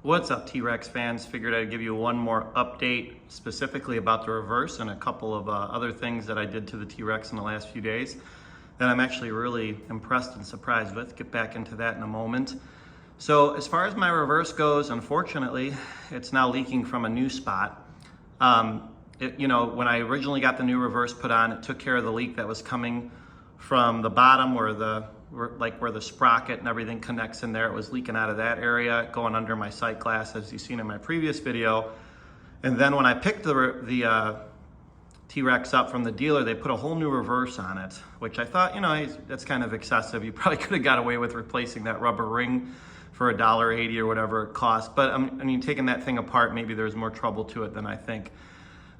What's up, T-Rex fans? Figured I'd give you one more update specifically about the reverse and a couple of other things that I did to the T-Rex in the last few days that I'm actually really impressed and surprised with. Get back into that in a moment. So as far as my reverse goes, unfortunately, it's now leaking from a new spot. When I originally got the new reverse put on, it took care of the leak that was coming from the bottom where the sprocket and everything connects in there. It was leaking out of that area, going under my sight glass, as you've seen in my previous video. And then when I picked the T-Rex up from the dealer, they put a whole new reverse on it, which I thought, that's kind of excessive. You probably could have got away with replacing that rubber ring for $1.80 or whatever it cost. But taking that thing apart, maybe there's more trouble to it than I think.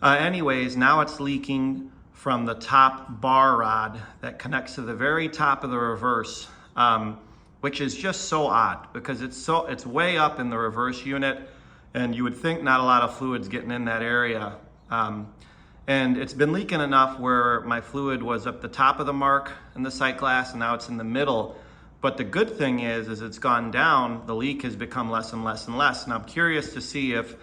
Anyways, now it's leaking from the top bar rod that connects to the very top of the reverse, which is just so odd because it's way up in the reverse unit, and you would think not a lot of fluid's getting in that area. And it's been leaking enough where my fluid was up the top of the mark in the sight glass, and now it's in the middle. But the good thing is it's gone down, the leak has become less and less and less. And I'm curious to see if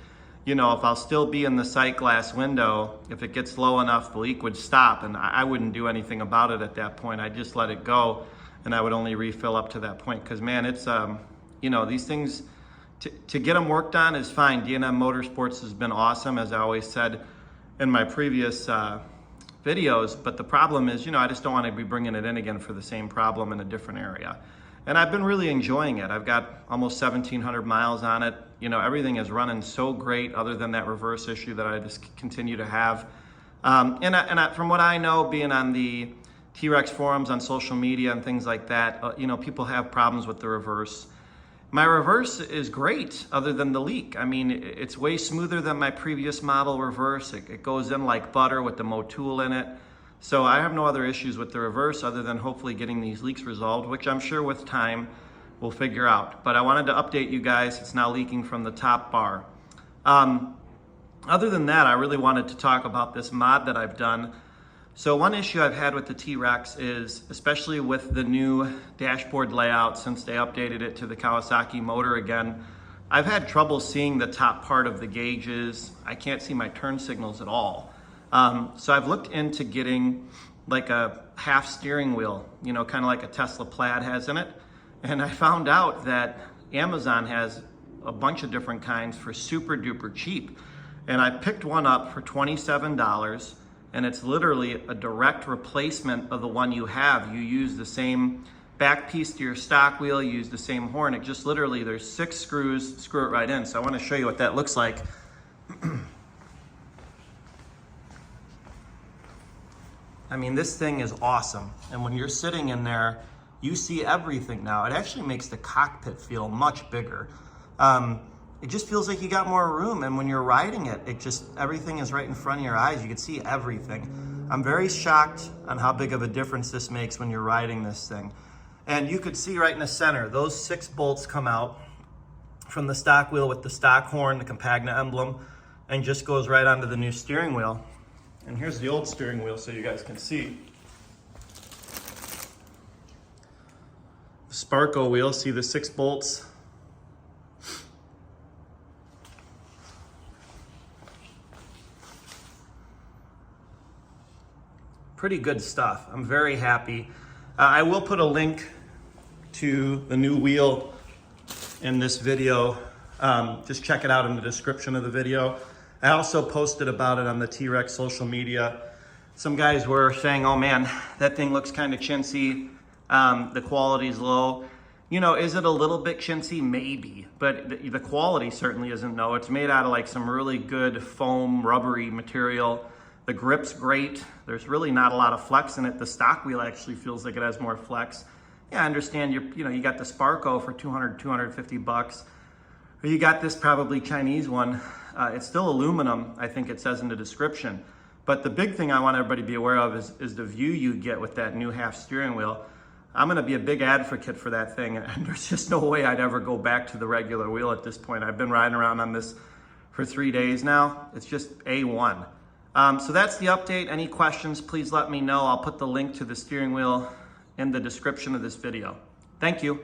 I'll still be in the sight glass window. If it gets low enough, the leak would stop, and I wouldn't do anything about it at that point. I'd just let it go, and I would only refill up to that point. Because man, it's these things, to get them worked on is fine. D&M Motorsports has been awesome, as I always said in my previous videos. But the problem is, I just don't want to be bringing it in again for the same problem in a different area. And I've been really enjoying it. I've got almost 1,700 miles on it. Everything is running so great other than that reverse issue that I just continue to have. From what I know, being on the T-Rex forums on social media and things like that, people have problems with the reverse. My reverse is great other than the leak. It's way smoother than my previous model reverse. It goes in like butter with the Motul in it. So I have no other issues with the reverse other than hopefully getting these leaks resolved, which I'm sure with time we'll figure out. But I wanted to update you guys. It's now leaking from the top bar. Other than that, I really wanted to talk about this mod that I've done. So one issue I've had with the T-Rex is, especially with the new dashboard layout since they updated it to the Kawasaki motor again, I've had trouble seeing the top part of the gauges. I can't see my turn signals at all. So I've looked into getting like a half steering wheel, kind of like a Tesla Plaid has in it. And I found out that Amazon has a bunch of different kinds for super duper cheap. And I picked one up for $27, and it's literally a direct replacement of the one you have. You use the same back piece to your stock wheel, you use the same horn. It just literally, there's 6 screws, screw it right in. So I want to show you what that looks like. This thing is awesome. And when you're sitting in there, you see everything now. It actually makes the cockpit feel much bigger. It just feels like you got more room. And when you're riding it, everything is right in front of your eyes. You can see everything. I'm very shocked on how big of a difference this makes when you're riding this thing. And you could see right in the center, those 6 bolts come out from the stock wheel with the stock horn, the Campagna emblem, and just goes right onto the new steering wheel. And here's the old steering wheel so you guys can see. The Sparco wheel, see the 6 bolts? Pretty good stuff. I'm very happy. I will put a link to the new wheel in this video. Just check it out in the description of the video. I also posted about it on the T-Rex social media. Some guys were saying, oh man, that thing looks kind of chintzy. The quality's low. Is it a little bit chintzy? Maybe, but the quality certainly isn't. No, it's made out of like some really good foam, rubbery material. The grip's great. There's really not a lot of flex in it. The stock wheel actually feels like it has more flex. Yeah, I understand you got the Sparco for 200, 250 bucks. Or you got this probably Chinese one. It's still aluminum, I think it says in the description. But the big thing I want everybody to be aware of is the view you get with that new half steering wheel. I'm gonna be a big advocate for that thing, and there's just no way I'd ever go back to the regular wheel at this point. I've been riding around on this for 3 days now. It's just A1. So that's the update. Any questions, please let me know. I'll put the link to the steering wheel in the description of this video. Thank you.